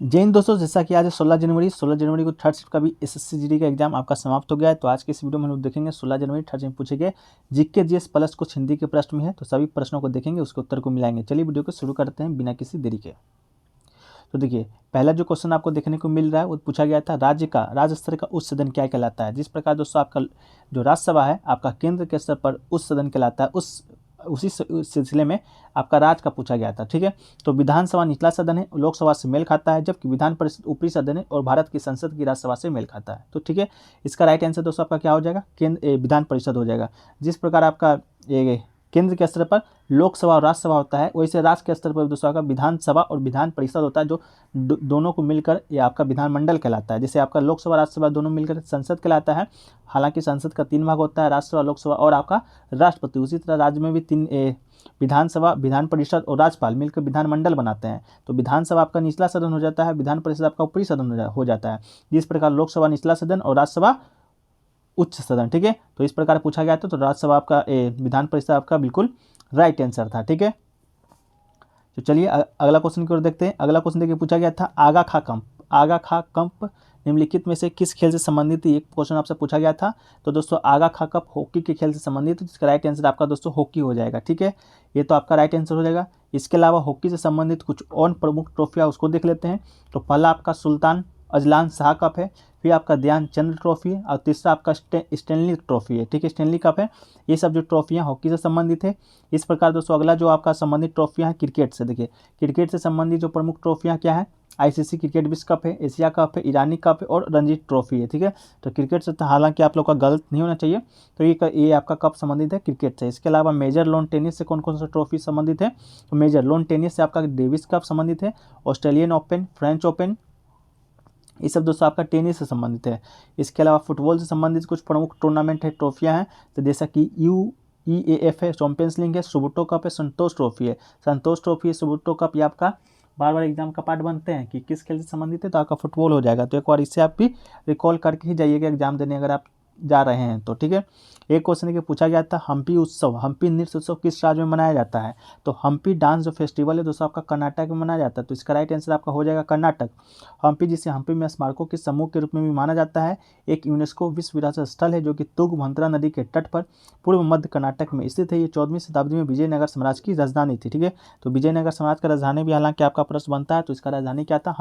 जय हिंद दोस्तों, जैसा कि आज है 16 जनवरी को थर्ड शिफ्ट का भी एसएससी जीडी का एग्जाम आपका समाप्त हो गया है। तो आज के इस वीडियो में हम लोग देखेंगे 16 जनवरी थर्ड शिफ्ट पूछे गए जीके जीएस प्लस कुछ हिंदी के प्रश्न में है, तो सभी प्रश्नों को देखेंगे, उसके उत्तर को मिलाएंगे। चलिए वीडियो को शुरू करते हैं बिना किसी देरी के। तो देखिए, पहला जो क्वेश्चन आपको देखने को मिल रहा है वो पूछा गया था, राज्य स्तर का उच्च सदन क्या कहलाता है। जिस प्रकार दोस्तों आपका जो राज्यसभा है आपका केंद्र के स्तर पर उच्च सदन कहलाता है, उसी सिलसिले में आपका राज्य का पूछा गया था। ठीक है, तो विधानसभा निचला सदन है, लोकसभा से मेल खाता है, जबकि विधान परिषद ऊपरी सदन है और भारत की संसद की राज्यसभा से मेल खाता है। तो ठीक है, इसका राइट आंसर दोस्तों आपका क्या हो जाएगा, विधान परिषद हो जाएगा। जिस प्रकार आपका केंद्र के स्तर पर लोकसभा और राज्यसभा होता है, वैसे राज्य के स्तर पर दोस्तों आपका विधानसभा और विधान परिषद होता है, जो दोनों को मिलकर ये आपका विधानमंडल कहलाता है। जैसे आपका लोकसभा राज्यसभा दोनों मिलकर संसद कहलाता है। हालांकि संसद का 3 भाग होता है, राज्यसभा, लोकसभा और आपका राष्ट्रपति। उसी तरह राज्य में भी 3 विधानसभा, विधान परिषद और राज्यपाल मिलकर विधानमंडल बनाते हैं। तो विधानसभा आपका निचला सदन हो जाता है, विधान परिषद आपका ऊपरी सदन हो जाता है। जिस प्रकार लोकसभा निचला सदन और राज्यसभा उच्च सदन। ठीक है, तो इस प्रकार पूछा गया था। तो राज्यसभा आपका विधान परिषद आपका बिल्कुल राइट आंसर था। ठीक है, तो चलिए अगला क्वेश्चन की ओर देखते हैं। अगला क्वेश्चन देखिए, पूछा गया था आगा खा कंप निम्नलिखित में से किस खेल से संबंधित है। एक क्वेश्चन आपसे पूछा गया था। तो दोस्तों आगा खा कप हॉकी के खेल से संबंधित है, जिसका राइट आंसर आपका दोस्तों हॉकी हो जाएगा। ठीक है, ये तो आपका राइट आंसर हो जाएगा। इसके अलावा हॉकी से संबंधित कुछ और प्रमुख ट्रॉफियाँ उसको देख लेते हैं। तो पहला आपका सुल्तान अजलान शाह कप है, फिर आपका ध्यानचंद ट्रॉफी है और तीसरा आपका स्टेनली ट्रॉफी है। ठीक है, स्टेनली कप है। ये सब जो ट्रॉफियाँ हॉकी से संबंधित है। इस प्रकार दोस्तों अगला जो आपका संबंधित ट्रॉफियाँ हैं क्रिकेट से, देखिए क्रिकेट से संबंधित जो प्रमुख ट्रॉफियाँ क्या है, आईसीसी क्रिकेट विश्व कप है, एशिया कप है, ईरानी कप है और रणजी ट्रॉफी है। ठीक है, तो क्रिकेट से तो हालांकि आप लोग का गलत नहीं होना चाहिए। तो ये आपका कप संबंधित है क्रिकेट से। इसके अलावा मेजर लॉन टेनिस से कौन कौन सा ट्रॉफी संबंधित है। तो मेजर लॉन टेनिस से आपका डेविस कप संबंधित है, ऑस्ट्रेलियन ओपन, फ्रेंच ओपन, ये सब दोस्तों आपका टेनिस से संबंधित है। इसके अलावा फुटबॉल से संबंधित कुछ प्रमुख टूर्नामेंट है, ट्रॉफियाँ हैं। तो जैसा कि UEAF है, चैंपियंस लीग है, सुबुटो कप है, संतोष ट्रॉफी है। संतोष ट्रॉफी है, सुबुटो कप, ये आपका बार बार एग्जाम का पार्ट बनते हैं कि किस खेल से संबंधित है, तो आपका फुटबॉल हो जाएगा। तो एक बार इससे आप भी रिकॉल करके ही जाइएगा एग्जाम देने अगर आप जा रहे हैं तो। ठीक है, एक क्वेश्चन के पूछा गया था, हम्पी नृत्य उत्सव किस राज्य में मनाया जाता है। तो हम्पी डांस जो फेस्टिवल है दोस्तों आपका कर्नाटक में मनाया जाता है। तो इसका राइट आंसर आपका हो जाएगा कर्नाटक। हम्पी, जिसे हम्पी में स्मारकों के समूह के रूप में भी माना जाता है, एक यूनेस्को विश्व विरासत स्थल है जो कि तुंगभद्रा नदी के तट पर पूर्व मध्य कर्नाटक में स्थित है। ये 14वीं शताब्दी में विजयनगर साम्राज्य की राजधानी थी। ठीक है, तो विजयनगर साम्राज्य का राजधानी भी हालांकि आपका प्रश्न बनता है। तो इसका राजधानी क्या था,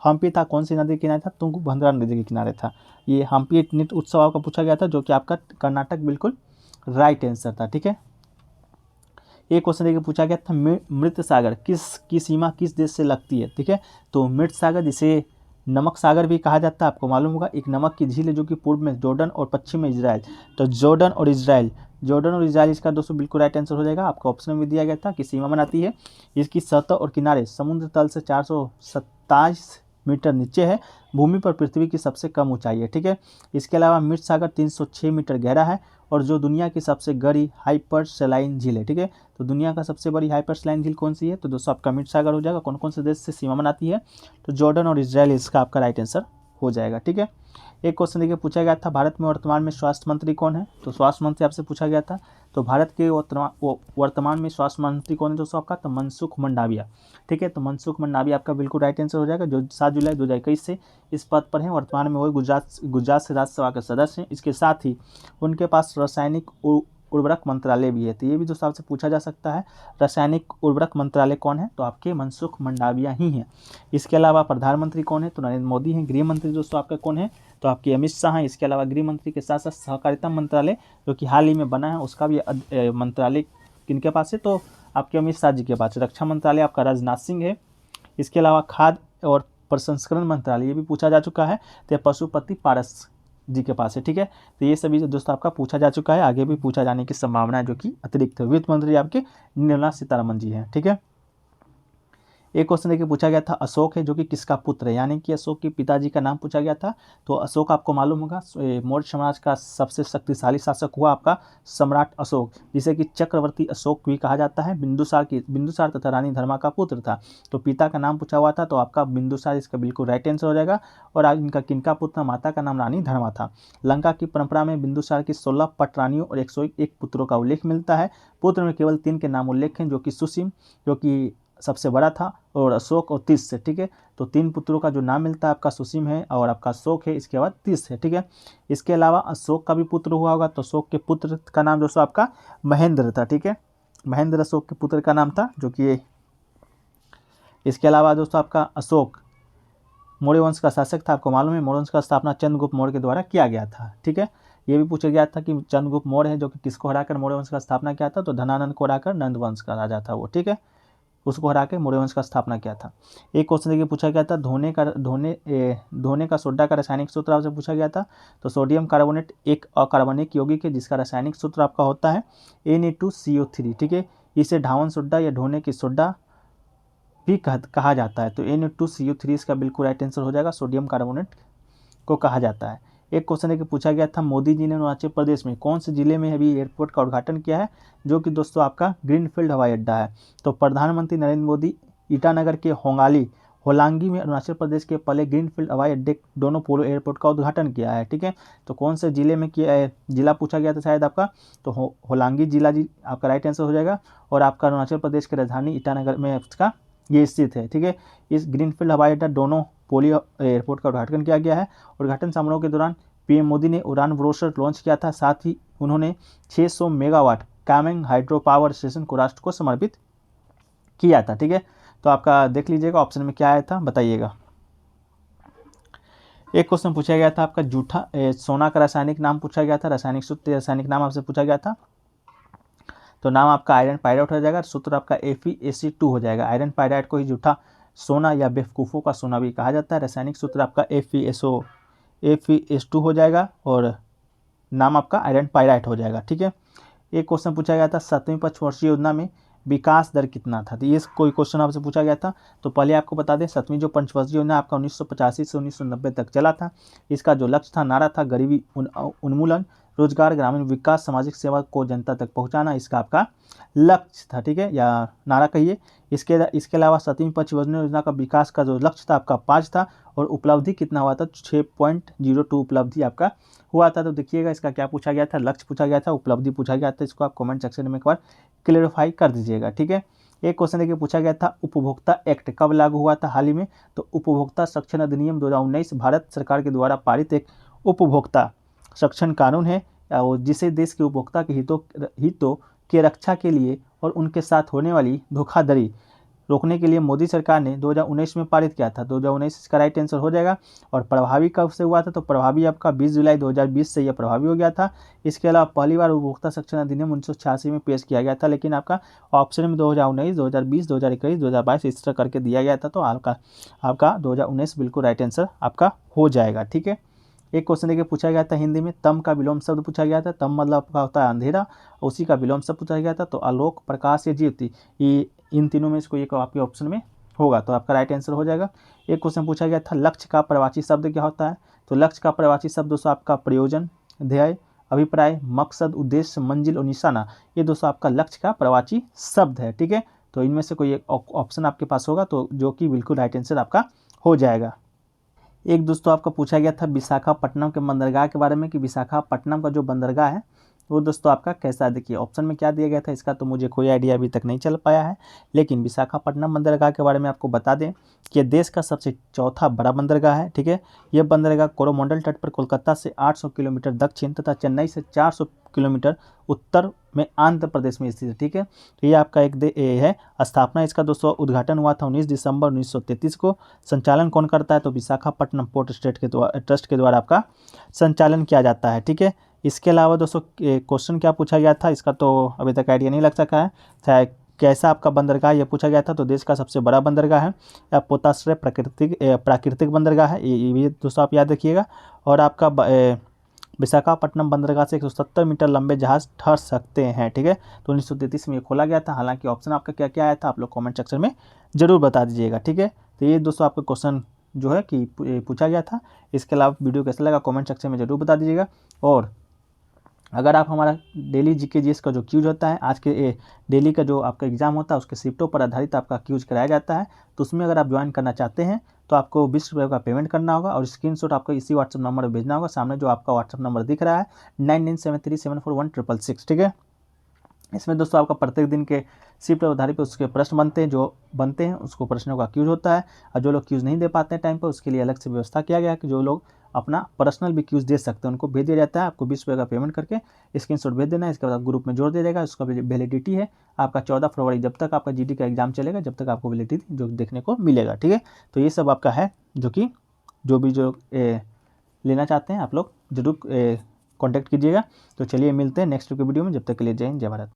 हम्पी था। कौन सी नदी के किनारे था, तुंगभद्रा नदी के किनारे था। ये हम्पी नृत्य उत्सव आपका पूछा गया था, जो कि आपका कर्नाटक बिल्कुल राइट आंसर था। ठीक है, एक क्वेश्चन देखिए पूछा गया था, मृत सागर की सीमा किस देश से लगती है। ठीक है, तो मृत सागर जिसे नमक सागर भी कहा जाता है, आपको मालूम होगा, एक नमक की झील है जो कि पूर्व में जॉर्डन और पश्चिम में इजराइल। तो जॉर्डन और इजराइल इसका दोस्तों बिल्कुल राइट आंसर हो जाएगा। आपको ऑप्शन में दिया गया था कि सीमा बनाती है। इसकी सतह और किनारे समुद्र तल से 427 मीटर नीचे है। भूमि पर पृथ्वी की सबसे कम ऊंचाई है। ठीक है, इसके अलावा मृत सागर 306 मीटर गहरा है और जो दुनिया की सबसे बड़ी हाइपर सलाइन झील है। ठीक है, तो दुनिया का सबसे बड़ी हाइपर सलाइन झील कौन सी है, तो दोस्तों आपका मृत सागर हो जाएगा। कौन कौन से देश से सीमा बनाती है, तो जॉर्डन और इजराइल इसका आपका राइट आंसर हो जाएगा। ठीक है, एक क्वेश्चन देखिए पूछा गया था, भारत में वर्तमान में स्वास्थ्य मंत्री कौन है। तो स्वास्थ्य मंत्री आपसे पूछा गया था। तो भारत के वर्तमान में स्वास्थ्य मंत्री कौन है दोस्तों आपका, तो मनसुख मंडाविया। ठीक है, तो मनसुख मंडाविया आपका बिल्कुल राइट आंसर हो जाएगा, जो 7 जुलाई 2021 से इस पद पर हैं। वर्तमान में वो गुजरात से राज्यसभा के सदस्य हैं। इसके साथ ही उनके पास रासायनिक उर्वरक मंत्रालय भी है। तो ये भी दोस्तों आपसे पूछा जा सकता है, रासायनिक उर्वरक मंत्रालय कौन है, तो आपके मनसुख मंडाविया ही हैं। इसके अलावा प्रधानमंत्री कौन है, तो नरेंद्र मोदी हैं। गृह मंत्री दोस्तों आपका कौन है, तो आपके अमित शाह हैं। इसके अलावा गृह मंत्री के साथ साथ सहकारिता मंत्रालय जो कि हाल ही में बना है, उसका भी मंत्रालय किनके पास है, तो आपके अमित शाह जी के पास। रक्षा मंत्रालय आपका राजनाथ सिंह है। इसके अलावा खाद्य और प्रसंस्करण मंत्रालय ये भी पूछा जा चुका है, तो पशुपति पारस जी के पास है। ठीक है, तो ये सभी दोस्तों आपका पूछा जा चुका है, आगे भी पूछा जाने की संभावना है, जो कि अतिरिक्त वित्त मंत्री आपके निर्मला सीतारमण जी हैं। ठीक है, एक क्वेश्चन देखिए पूछा गया था, अशोक है जो कि किसका पुत्र है, यानी कि अशोक के पिताजी का नाम पूछा गया था। तो अशोक आपको मालूम होगा मौर्य समाज का सबसे शक्तिशाली शासक हुआ आपका सम्राट अशोक, जिसे कि चक्रवर्ती अशोक भी कहा जाता है। बिंदुसार तथा रानी धर्मा का पुत्र था। तो पिता का नाम पूछा हुआ था, तो आपका बिंदुसार इसका बिल्कुल राइट आंसर हो जाएगा। और आज इनका किनका पुत्र, माता का नाम रानी धर्मा था। लंका की परंपरा में बिंदुसार की 16 पटरानियों और 101 पुत्रों का उल्लेख मिलता है। पुत्र में केवल 3 के नाम उल्लेख हैं, जो कि सुसीम, जो कि सबसे बड़ा था और अशोक और तीस से, ठीक है। तो 3 पुत्रों का जो नाम मिलता है आपका सुसीम है और आपका अशोक है, इसके बाद तीस है, ठीक है। इसके अलावा अशोक का भी पुत्र हुआ होगा, तो अशोक के पुत्र का नाम दोस्तों आपका महेंद्र था, ठीक है। महेंद्र अशोक के पुत्र का नाम था, जो कि इसके अलावा दोस्तों आपका अशोक मौर्य वंश का शासक था। आपको मालूम है मौर्य वंश का स्थापना चंद्रगुप्त मौर्य के द्वारा किया गया था, ठीक है। ये भी पूछा गया था कि चंद्रगुप्त मौर्य है जो कि किसको हराकर मौर्य वंश का स्थापना किया था, तो धनानंद को हराकर नंद वंश का राजा था वो, ठीक है। उसको हरा के मौर्य वंश का स्थापना किया था। एक क्वेश्चन देखिए पूछा गया था धोने का सोडा का रासायनिक सूत्र आपसे पूछा गया था। तो सोडियम कार्बोनेट एक अकार्बनिक यौगिक है जिसका रासायनिक सूत्र आपका होता है Na2CO3, ठीक है। इसे ढावन सोडा या ढोने की सोडा भी कहा जाता है। तो Na2CO3 इसका बिल्कुल राइट आंसर हो जाएगा, सोडियम कार्बोनेट को कहा जाता है। एक क्वेश्चन है कि पूछा गया था मोदी जी ने अरुणाचल प्रदेश में कौन से जिले में अभी एयरपोर्ट का उद्घाटन किया है, जो कि दोस्तों आपका ग्रीनफील्ड हवाई अड्डा है। तो प्रधानमंत्री नरेंद्र मोदी ईटानगर के होलांगी में अरुणाचल प्रदेश के पहले ग्रीनफील्ड हवाई अड्डे दोनों पोलो एयरपोर्ट का उद्घाटन किया है, ठीक है। तो कौन से जिले में किया है, जिला पूछा गया था शायद आपका, तो होलांगी जिला जी आपका राइट आंसर हो जाएगा। और आपका अरुणाचल प्रदेश की राजधानी ईटानगर में उसका ये स्थित है, ठीक है। इस ग्रीनफील्ड हवाई अड्डा दोनों पोलियो एयरपोर्ट का उद्घाटन किया गया है। उद्घाटन समारोह के दौरान पीएम मोदी ने उड़ान ब्रोशर लॉन्च किया था, साथ ही उन्होंने 600 megawatt Kameng hydro power station को राष्ट्र को समर्पित किया था, ठीक है। तो आपका देख लीजिएगा ऑप्शन में क्या आया था, बताइएगा। एक क्वेश्चन पूछा गया था आपका जूठा सोना का रासायनिक नाम पूछा गया था, रासायनिक सूत्र रासायनिक नाम आपसे पूछा गया था। तो नाम आपका आयरन पायराइट हो जाएगा, सूत्र आपका Fe2 हो जाएगा। आयरन पायराइट को ही जूठा सोना या बेवकूफ़ों का सोना भी कहा जाता है। रासायनिक सूत्र आपका Fe2 हो जाएगा और नाम आपका आयरन पायराइट हो जाएगा, ठीक है। एक क्वेश्चन पूछा गया था 7वीं पंचवर्षीय योजना में विकास दर कितना था, तो ये कोई क्वेश्चन आपसे पूछा गया था। तो पहले आपको बता दें 7वीं जो पंचवर्षीय योजना आपका 1985 से 1990 तक चला था। इसका जो लक्ष्य था, नारा था गरीबी उन्मूलन, रोजगार, ग्रामीण विकास, सामाजिक सेवा को जनता तक पहुंचाना, इसका आपका लक्ष्य था, ठीक है, या नारा कहिए। इसके अलावा 7वीं पंचवर्षीय योजना का विकास का जो लक्ष्य था आपका 5 था और उपलब्धि कितना हुआ था, 6.02 उपलब्धि आपका हुआ था। तो देखिएगा इसका क्या पूछा गया था, लक्ष्य पूछा गया था, उपलब्धि पूछा गया था। इसको आप कमेंट सेक्शन में एक बार क्लेरिफाई कर दीजिएगा, ठीक है। एक क्वेश्चन देखिए पूछा गया था उपभोक्ता एक्ट कब लागू हुआ था हाल ही में, तो उपभोक्ता संरक्षण अधिनियम 2019 भारत सरकार के द्वारा पारित एक उपभोक्ता संरक्षण कानून है, जिसे देश के उपभोक्ता के हितों की रक्षा के लिए और उनके साथ होने वाली धोखाधड़ी रोकने के लिए मोदी सरकार ने 2019 में पारित किया था। 2019 इसका राइट आंसर हो जाएगा। और प्रभावी कब से हुआ था, तो प्रभावी आपका 20 जुलाई 2020 से यह प्रभावी हो गया था। इसके अलावा पहली बार उपभोक्ता संरक्षण अधिनियम 1986 में पेश किया गया था, लेकिन आपका ऑप्शन में 2019, 2020, 2021, 2022 इस तरह करके दिया गया था। तो आपका 2019 बिल्कुल राइट आंसर आपका हो जाएगा, ठीक है। एक क्वेश्चन देखिए पूछा गया था हिंदी में तम का विलोम शब्द पूछा गया था। तम मतलब आपका होता है अंधेरा, उसी का विलोम शब्द पूछा गया था। तो आलोक, प्रकाश या ज्योति, ये इन तीनों में इसको एक आपके ऑप्शन में होगा, तो आपका राइट आंसर हो जाएगा। एक क्वेश्चन पूछा गया था लक्ष्य का प्रवाची शब्द क्या होता है, तो लक्ष्य का प्रवाची शब्द दोस्तों आपका प्रयोजन, ध्येय, अभिप्राय, मकसद, उद्देश्य, मंजिल और निशाना, ये दोस्तों आपका लक्ष्य का प्रवाची शब्द है, ठीक है। तो इनमें से कोई एक ऑप्शन आपके पास होगा तो जो कि बिल्कुल राइट आंसर आपका हो जाएगा। एक दोस्तों आपका पूछा गया था विशाखापट्टनम के बंदरगाह के बारे में कि विशाखापट्टनम का जो बंदरगाह है वो दोस्तों आपका कैसा है। देखिए ऑप्शन में क्या दिया गया था इसका तो मुझे कोई आइडिया अभी तक नहीं चल पाया है, लेकिन विशाखापट्टनम बंदरगाह के बारे में आपको बता दें कि यह देश का सबसे चौथा बड़ा बंदरगाह है, ठीक है। यह बंदरगाह कोरोमंडल तट पर कोलकाता से 800 किलोमीटर दक्षिण तथा चेन्नई से 400 किलोमीटर उत्तर में आंध्र प्रदेश में स्थित है, ठीक है। तो ये आपका एक है स्थापना इसका दोस्तों उद्घाटन हुआ था 19 दिसंबर 1933 को। संचालन कौन करता है, तो विशाखापट्टनम पोर्ट ट्रस्ट के द्वारा आपका संचालन किया जाता है, ठीक है। इसके अलावा दोस्तों क्वेश्चन क्या पूछा गया था इसका तो अभी तक आइडिया नहीं लग सका है, चाहे कैसा आपका बंदरगाह ये पूछा गया था। तो देश का सबसे बड़ा बंदरगाह है या पोताश्रय प्राकृतिक बंदरगाह है, ये दोस्तों आप याद रखिएगा। और आपका विशाखापट्टनम बंदरगाह से 170 मीटर लंबे जहाज ठहर सकते हैं, ठीक है। तो 1933 में ये खोला गया था। हालांकि ऑप्शन आपका क्या क्या आया था आप लोग कमेंट सेक्शन में जरूर बता दीजिएगा, ठीक है। तो ये दोस्तों आपका क्वेश्चन जो है कि पूछा गया था। इसके अलावा वीडियो कैसा लगा कमेंट सेक्शन में जरूर बता दीजिएगा। और अगर आप हमारा डेली जीके जीएस का जो क्यूज होता है, आज के डेली का जो आपका एग्जाम होता है उसके शिफ्टों पर आधारित आपका क्यूज कराया जाता है, तो उसमें अगर आप ज्वाइन करना चाहते हैं तो आपको 20 रुपये का पेमेंट करना होगा और स्क्रीनशॉट आपको इसी व्हाट्सअप नंबर पर भेजना होगा। सामने जो आपका व्हाट्सअप नंबर दिख रहा है 9973741666, ठीक है। इसमें दोस्तों आपका प्रत्येक दिन के शिफ्ट आधारित पर उसके प्रश्न बनते हैं, जो बनते हैं उसको प्रश्नों का क्यूज होता है, और जो लोग क्यूज नहीं दे पाते हैं टाइम पर उसके लिए अलग से व्यवस्था किया गया है कि जो लोग अपना पर्सनल भी क्यूज दे सकते हैं उनको भेज दिया जाता है। आपको 20 रुपये का पेमेंट करके स्क्रीनशॉट भेज देना है, इसके बाद ग्रुप में जोड़ दिया जाएगा। उसका वैलिडिटी है आपका 14 फरवरी, जब तक आपका जीडी का एग्जाम चलेगा जब तक आपको वैलिडिटी जो देखने को मिलेगा। ठीक है, तो ये सब आपका है जो भी लेना चाहते हैं आप लोग जरूर कॉन्टैक्ट कीजिएगा। तो चलिए मिलते हैं नेक्स्ट वीडियो में, जब तक के लिए जय हिंद जय भारत।